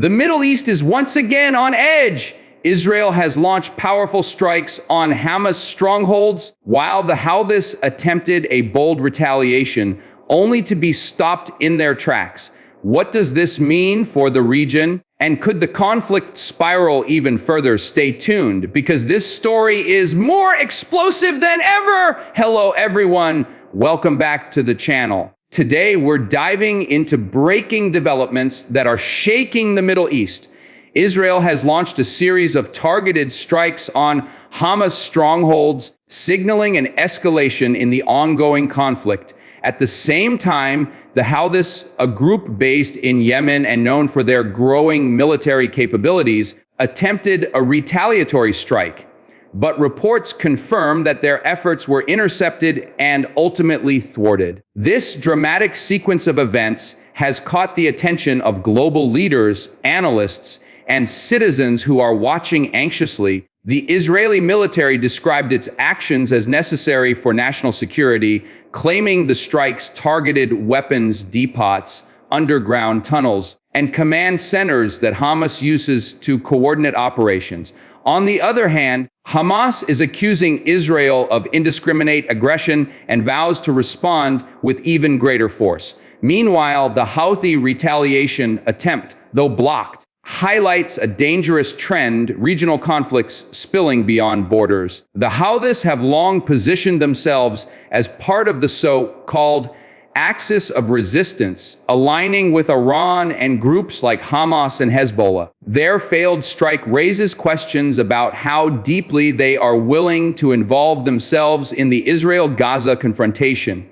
The Middle East is once again on edge. Israel has launched powerful strikes on Hamas strongholds, while the Houthis attempted a bold retaliation, only to be stopped in their tracks. What does this mean for the region? And could the conflict spiral even further? Stay tuned, because this story is more explosive than ever. Hello, everyone. Welcome back to the channel. Today, we're diving into breaking developments that are shaking the Middle East. Israel has launched a series of targeted strikes on Hamas strongholds, signaling an escalation in the ongoing conflict. At the same time, the Houthis, a group based in Yemen and known for their growing military capabilities, attempted a retaliatory strike. But reports confirm that their efforts were intercepted and ultimately thwarted. This dramatic sequence of events has caught the attention of global leaders, analysts, and citizens who are watching anxiously. The Israeli military described its actions as necessary for national security, claiming the strikes targeted weapons depots, underground tunnels, and command centers that Hamas uses to coordinate operations. On the other hand, Hamas is accusing Israel of indiscriminate aggression and vows to respond with even greater force. Meanwhile, the Houthi retaliation attempt, though blocked, highlights a dangerous trend: regional conflicts spilling beyond borders. The Houthis have long positioned themselves as part of the so-called axis of resistance, aligning with Iran and groups like Hamas and Hezbollah. Their failed strike raises questions about how deeply they are willing to involve themselves in the Israel-Gaza confrontation.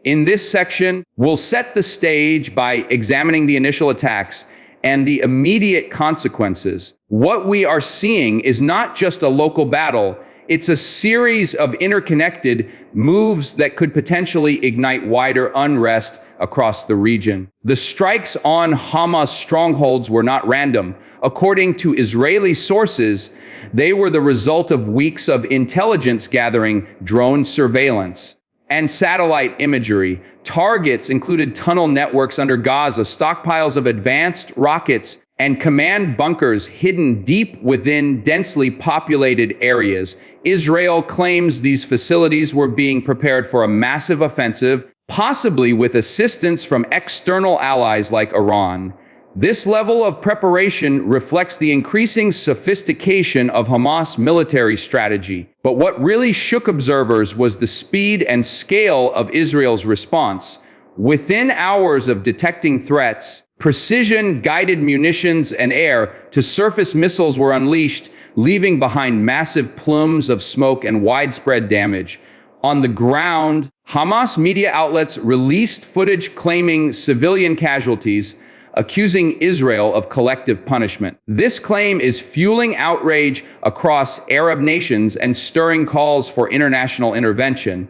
In this section, we'll set the stage by examining the initial attacks and the immediate consequences. What we are seeing is not just a local battle, it's a series of interconnected moves that could potentially ignite wider unrest across the region. The strikes on Hamas strongholds were not random. According to Israeli sources, they were the result of weeks of intelligence gathering, drone surveillance, and satellite imagery. Targets included tunnel networks under Gaza, stockpiles of advanced rockets, and command bunkers hidden deep within densely populated areas. Israel claims these facilities were being prepared for a massive offensive, possibly with assistance from external allies like Iran. This level of preparation reflects the increasing sophistication of Hamas military strategy. But what really shook observers was the speed and scale of Israel's response. Within hours of detecting threats, precision-guided munitions and air-to-surface missiles were unleashed, leaving behind massive plumes of smoke and widespread damage. On the ground, Hamas media outlets released footage claiming civilian casualties, accusing Israel of collective punishment. This claim is fueling outrage across Arab nations and stirring calls for international intervention.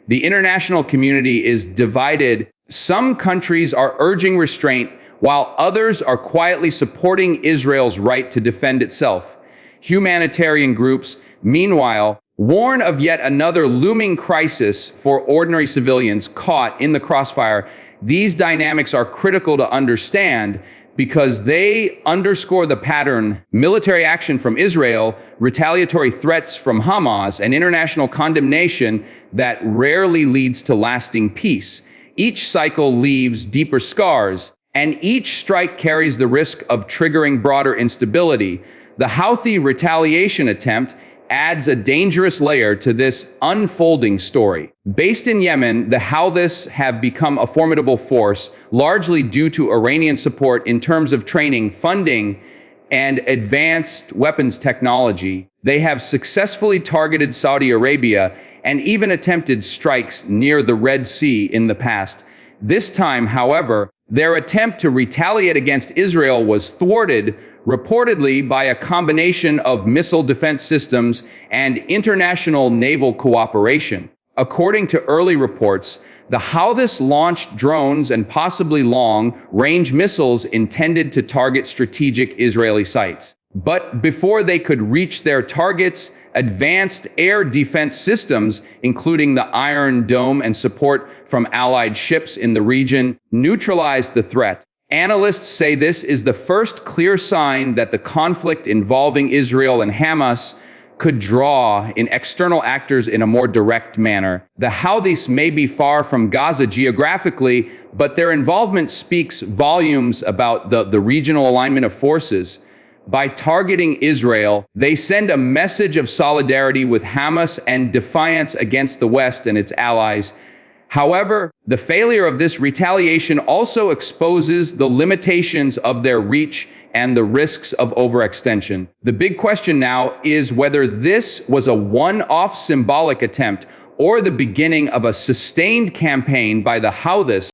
The international community is divided. Some countries are urging restraint, while others are quietly supporting Israel's right to defend itself. Humanitarian groups, meanwhile, warn of yet another looming crisis for ordinary civilians caught in the crossfire. These dynamics are critical to understand because they underscore the pattern: military action from Israel, retaliatory threats from Hamas, and international condemnation that rarely leads to lasting peace. Each cycle leaves deeper scars, and each strike carries the risk of triggering broader instability. The Houthi retaliation attempt adds a dangerous layer to this unfolding story. Based in Yemen, the Houthis have become a formidable force, largely due to Iranian support in terms of training, funding, and advanced weapons technology. They have successfully targeted Saudi Arabia and even attempted strikes near the Red Sea in the past. This time, however, their attempt to retaliate against Israel was thwarted, reportedly by a combination of missile defense systems and international naval cooperation. According to early reports, the Houthis launched drones and possibly long-range missiles intended to target strategic Israeli sites. But before they could reach their targets, advanced air defense systems, including the Iron Dome and support from allied ships in the region, neutralized the threat. Analysts say this is the first clear sign that the conflict involving Israel and Hamas could draw in external actors in a more direct manner. The Houthis may be far from Gaza geographically, but their involvement speaks volumes about the regional alignment of forces. By targeting Israel, they send a message of solidarity with Hamas and defiance against the West and its allies. However, the failure of this retaliation also exposes the limitations of their reach and the risks of overextension. The big question now is whether this was a one-off symbolic attempt or the beginning of a sustained campaign by the Houthis.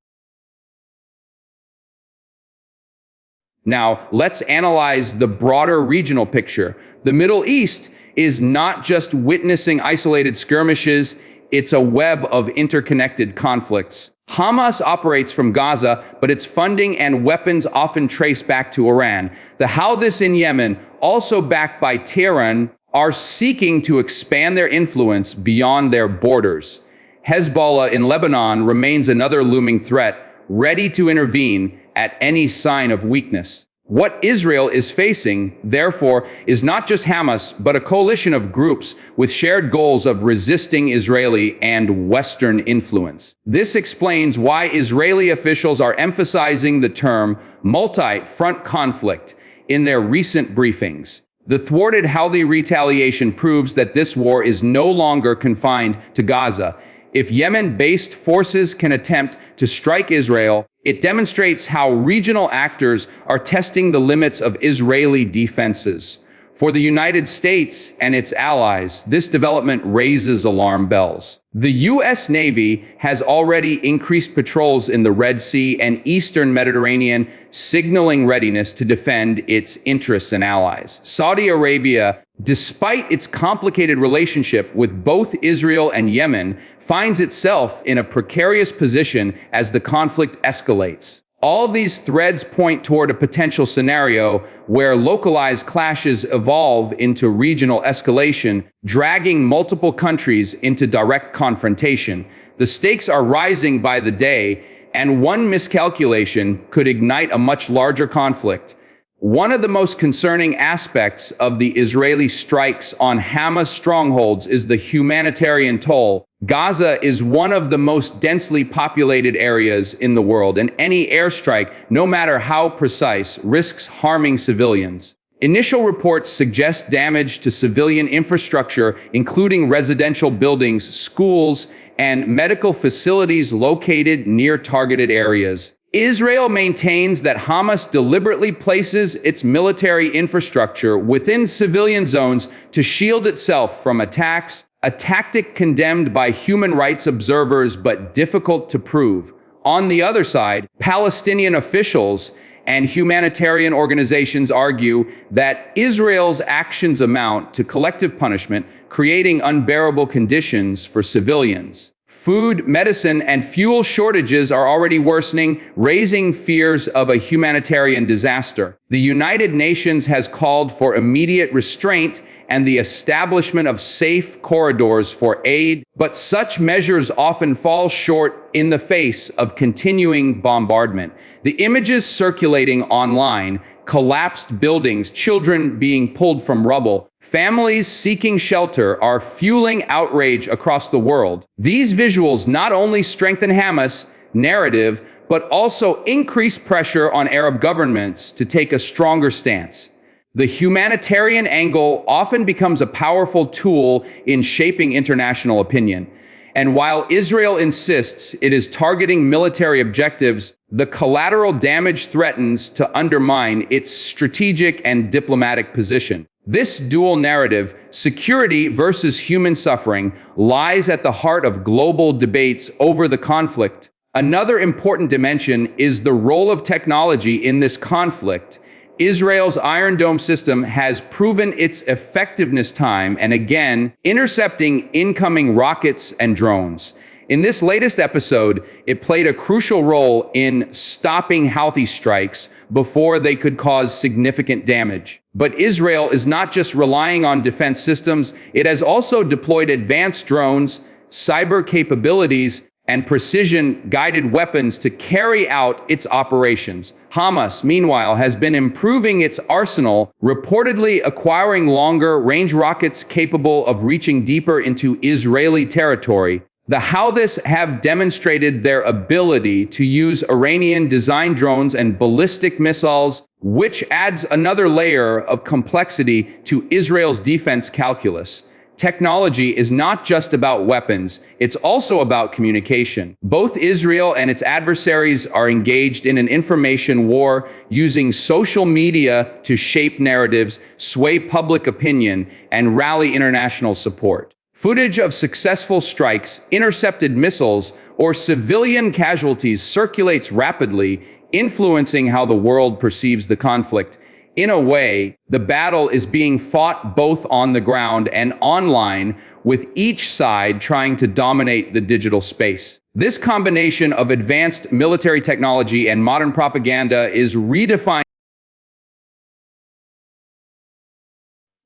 Now, let's analyze the broader regional picture. The Middle East is not just witnessing isolated skirmishes, it's a web of interconnected conflicts. Hamas operates from Gaza, but its funding and weapons often trace back to Iran. The Houthis in Yemen, also backed by Tehran, are seeking to expand their influence beyond their borders. Hezbollah in Lebanon remains another looming threat, ready to intervene at any sign of weakness. What Israel is facing, therefore, is not just Hamas, but a coalition of groups with shared goals of resisting Israeli and Western influence. This explains why Israeli officials are emphasizing the term multi-front conflict in their recent briefings. The thwarted Houthi retaliation proves that this war is no longer confined to Gaza. If Yemen-based forces can attempt to strike Israel, it demonstrates how regional actors are testing the limits of Israeli defenses. For the United States and its allies, this development raises alarm bells. The U.S. Navy has already increased patrols in the Red Sea and Eastern Mediterranean, signaling readiness to defend its interests and allies. Saudi Arabia, despite its complicated relationship with both Israel and Yemen, finds itself in a precarious position as the conflict escalates. All these threads point toward a potential scenario where localized clashes evolve into regional escalation, dragging multiple countries into direct confrontation. The stakes are rising by the day, and one miscalculation could ignite a much larger conflict. One of the most concerning aspects of the Israeli strikes on Hamas strongholds is the humanitarian toll. Gaza is one of the most densely populated areas in the world, and any airstrike, no matter how precise, risks harming civilians. Initial reports suggest damage to civilian infrastructure, including residential buildings, schools, and medical facilities located near targeted areas. Israel maintains that Hamas deliberately places its military infrastructure within civilian zones to shield itself from attacks, a tactic condemned by human rights observers but difficult to prove. On the other side, Palestinian officials and humanitarian organizations argue that Israel's actions amount to collective punishment, creating unbearable conditions for civilians. Food, medicine, and fuel shortages are already worsening, raising fears of a humanitarian disaster. The United Nations has called for immediate restraint and the establishment of safe corridors for aid, but such measures often fall short in the face of continuing bombardment. The images circulating online, collapsed buildings, children being pulled from rubble, families seeking shelter are fueling outrage across the world. These visuals not only strengthen Hamas' narrative, but also increase pressure on Arab governments to take a stronger stance. The humanitarian angle often becomes a powerful tool in shaping international opinion. And while Israel insists it is targeting military objectives, the collateral damage threatens to undermine its strategic and diplomatic position. This dual narrative, security versus human suffering, lies at the heart of global debates over the conflict. Another important dimension is the role of technology in this conflict. Israel's Iron Dome system has proven its effectiveness time and again, intercepting incoming rockets and drones. In this latest episode, it played a crucial role in stopping Houthi strikes before they could cause significant damage. But Israel is not just relying on defense systems, it has also deployed advanced drones, cyber capabilities, and precision-guided weapons to carry out its operations. Hamas, meanwhile, has been improving its arsenal, reportedly acquiring longer-range rockets capable of reaching deeper into Israeli territory. The Houthis have demonstrated their ability to use Iranian-designed drones and ballistic missiles, which adds another layer of complexity to Israel's defense calculus. Technology is not just about weapons, it's also about communication. Both Israel and its adversaries are engaged in an information war, using social media to shape narratives, sway public opinion, and rally international support. Footage of successful strikes, intercepted missiles, or civilian casualties circulates rapidly, influencing how the world perceives the conflict. In a way, the battle is being fought both on the ground and online, with each side trying to dominate the digital space. This combination of advanced military technology and modern propaganda is redefining.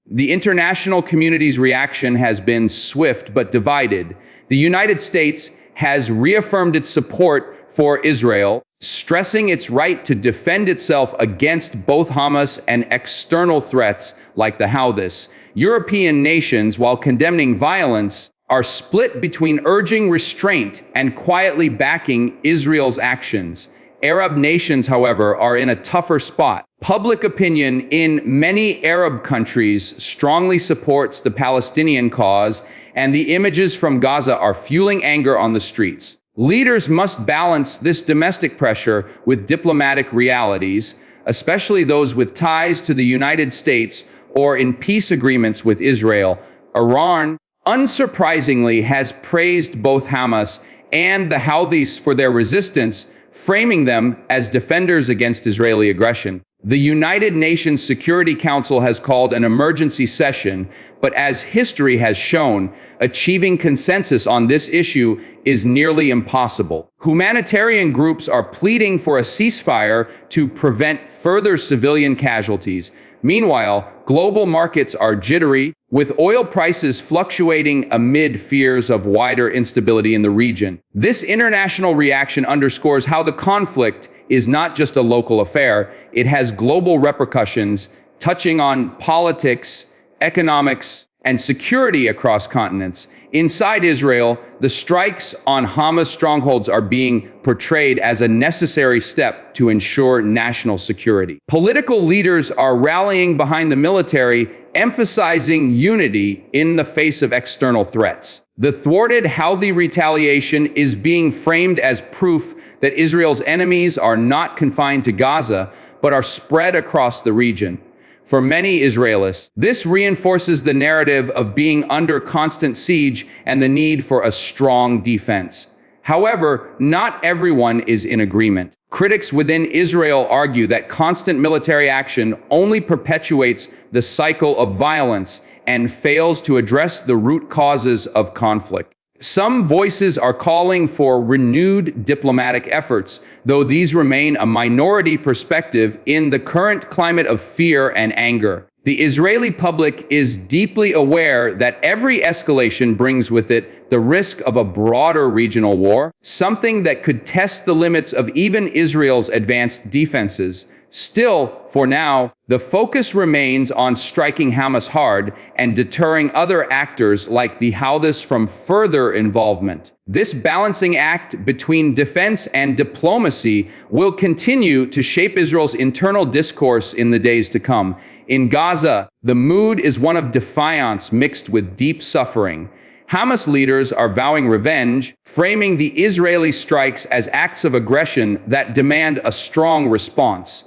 The international community's reaction has been swift but divided. The United States has reaffirmed its support for Israel, stressing its right to defend itself against both Hamas and external threats like the Houthis. European nations, while condemning violence, are split between urging restraint and quietly backing Israel's actions. Arab nations, however, are in a tougher spot. Public opinion in many Arab countries strongly supports the Palestinian cause, and the images from Gaza are fueling anger on the streets. Leaders must balance this domestic pressure with diplomatic realities, especially those with ties to the United States or in peace agreements with Israel. Iran, unsurprisingly, has praised both Hamas and the Houthis for their resistance, framing them as defenders against Israeli aggression. The United Nations Security Council has called an emergency session, but as history has shown, achieving consensus on this issue is nearly impossible. Humanitarian groups are pleading for a ceasefire to prevent further civilian casualties. Meanwhile, global markets are jittery, with oil prices fluctuating amid fears of wider instability in the region. This international reaction underscores how the conflict is not just a local affair, it has global repercussions touching on politics, economics, and security across continents. Inside Israel, the strikes on Hamas strongholds are being portrayed as a necessary step to ensure national security. Political leaders are rallying behind the military, emphasizing unity in the face of external threats. The thwarted Houthi retaliation is being framed as proof that Israel's enemies are not confined to Gaza, but are spread across the region. For many Israelis, this reinforces the narrative of being under constant siege and the need for a strong defense. However, not everyone is in agreement. Critics within Israel argue that constant military action only perpetuates the cycle of violence and fails to address the root causes of conflict. Some voices are calling for renewed diplomatic efforts, though these remain a minority perspective in the current climate of fear and anger. The Israeli public is deeply aware that every escalation brings with it the risk of a broader regional war, something that could test the limits of even Israel's advanced defenses. Still, for now, the focus remains on striking Hamas hard and deterring other actors like the Houthis from further involvement. This balancing act between defense and diplomacy will continue to shape Israel's internal discourse in the days to come. In Gaza, the mood is one of defiance mixed with deep suffering. Hamas leaders are vowing revenge, framing the Israeli strikes as acts of aggression that demand a strong response.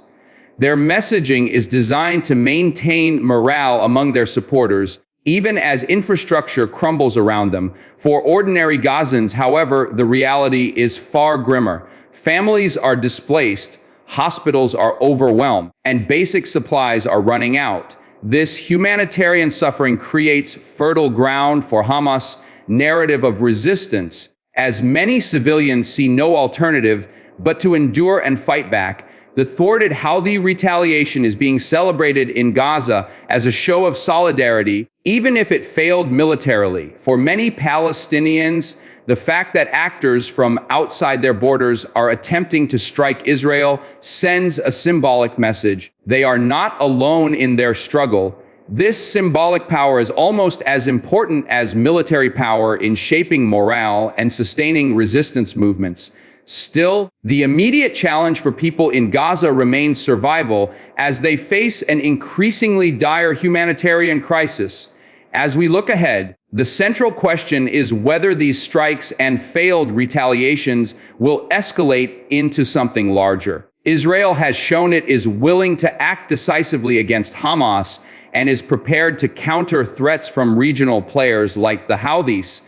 Their messaging is designed to maintain morale among their supporters, even as infrastructure crumbles around them. For ordinary Gazans, however, the reality is far grimmer. Families are displaced, hospitals are overwhelmed, and basic supplies are running out. This humanitarian suffering creates fertile ground for Hamas' narrative of resistance, as many civilians see no alternative but to endure and fight back. The thwarted Houthi retaliation is being celebrated in Gaza as a show of solidarity, even if it failed militarily. For many Palestinians, the fact that actors from outside their borders are attempting to strike Israel sends a symbolic message. They are not alone in their struggle. This symbolic power is almost as important as military power in shaping morale and sustaining resistance movements. Still, the immediate challenge for people in Gaza remains survival as they face an increasingly dire humanitarian crisis. As we look ahead, the central question is whether these strikes and failed retaliations will escalate into something larger. Israel has shown it is willing to act decisively against Hamas and is prepared to counter threats from regional players like the Houthis.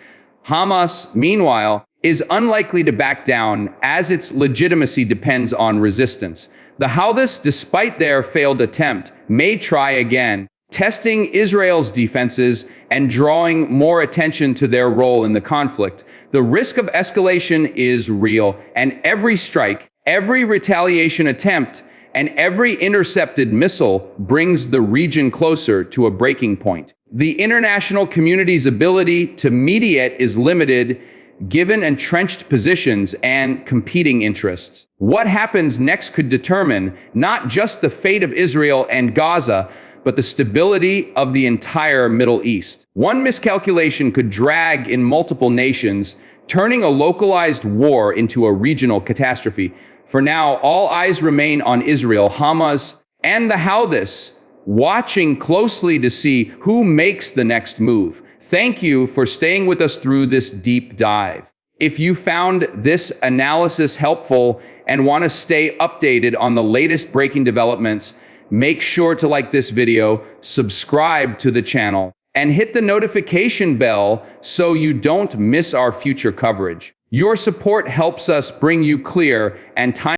Hamas, meanwhile, is unlikely to back down as its legitimacy depends on resistance. The Houthis, despite their failed attempt, may try again, testing Israel's defenses and drawing more attention to their role in the conflict. The risk of escalation is real, and every strike, every retaliation attempt, and every intercepted missile brings the region closer to a breaking point. The international community's ability to mediate is limited, given entrenched positions and competing interests. What happens next could determine not just the fate of Israel and Gaza, but the stability of the entire Middle East. One miscalculation could drag in multiple nations, turning a localized war into a regional catastrophe. For now, all eyes remain on Israel, Hamas, and the Houthis, watching closely to see who makes the next move. Thank you for staying with us through this deep dive. If you found this analysis helpful and want to stay updated on the latest breaking developments, make sure to like this video, subscribe to the channel, and hit the notification bell so you don't miss our future coverage. Your support helps us bring you clear and time